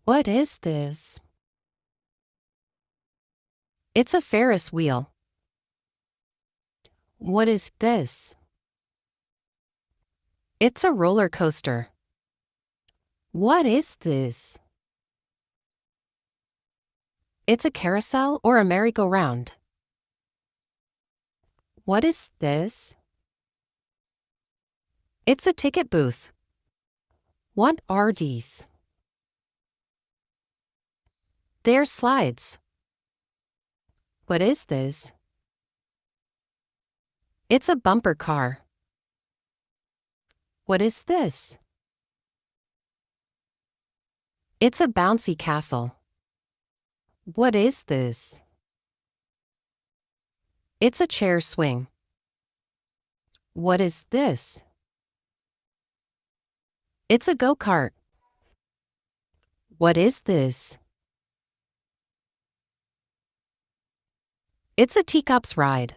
What is this? It's a Ferris wheel. What is this? It's a roller coaster. What is this? It's a carousel or a merry-go-round. What is this? It's a ticket booth. What are these? They're slides. What is this? It's a bumper car. What is this? It's a bouncy castle. What is this? It's a chair swing. What is this? It's a go-kart. What is this? It's a teacups ride.